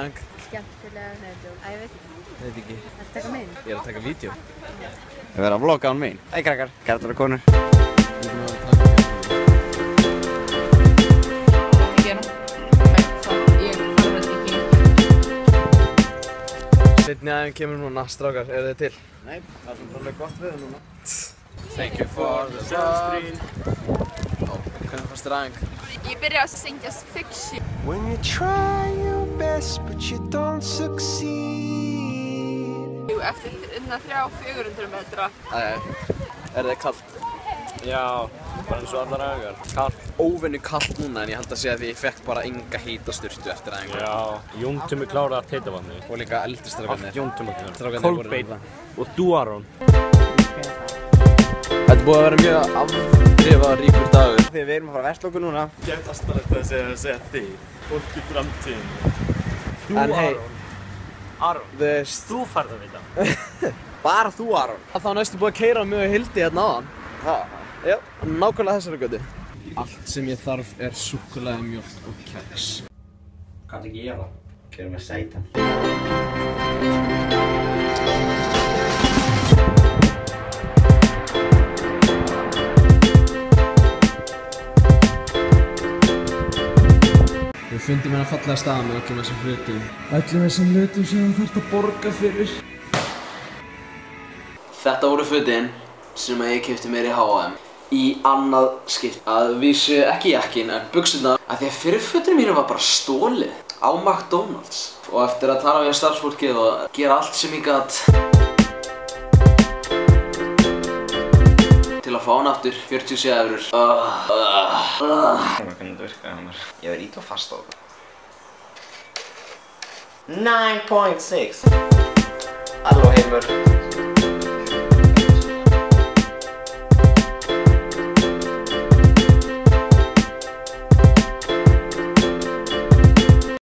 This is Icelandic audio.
drang. Skemmtilega, neðjum. Æ, ég veit ekki. Veit ekki. Það taka megin. Ég að taka vídeo. Ég verð að vlogga án mín. Hei krakkar, kærtar og konur. Seinni aðeins kemur núna, strákar, eru þið til? Nei, það er alveg gott við núna. Thank you for the love. Hvernig fannst þér aðeins? Ég byrja að syngja Fiction. When you try your best but you don't succeed. Jú, eftir 300-400 metra. Er þið kallt? Já, bara eins og allar augar. Kallt. Óvenju kallt núna en ég held að segja því ég fekk bara enga hitasturtu eftir aðeins. Já, Jóntumi kláraði að teita vatni. Og líka eldri strákarnir. Allt Jóntumi kláraði. Kolbeinn og þú Aron. Þetta er búið að vera mjög afdrifaríkur dagur. Því við erum að fara að versla okkur núna. Gætt aðstæðilegt að segja þig. Fólk í framtíðin. Þú En hey, Aron. Þú færð að vita. Bara þú, Aron. þá næstu búið að keyra mjög hildi hérna áðan. Ha? Já, nákvæmlega þessari götu. Allt sem ég þarf er súkkulaði, mjólk og kex. Kanntu ekki ég það? Gerum við seitan. Við fundum hérna fallega staða með öllum þessum hlutum. Öllum þessum hlutum sem þú þarft að borga fyrir. Þetta voru fötin sem ég keypti mér í H&M í annað skipt. Að vísu ekki jakkin en buxurnar. Af því að fyrir fötunum mínu var bara stólið á McDonald's. Og eftir að tala við starfsfólkið og gera allt sem ég gat til að fá hann aftur 47 eurur. Hvernig þetta virkaði hann mér? Ég verði ít og fast á það. 9.6. Halló heimur.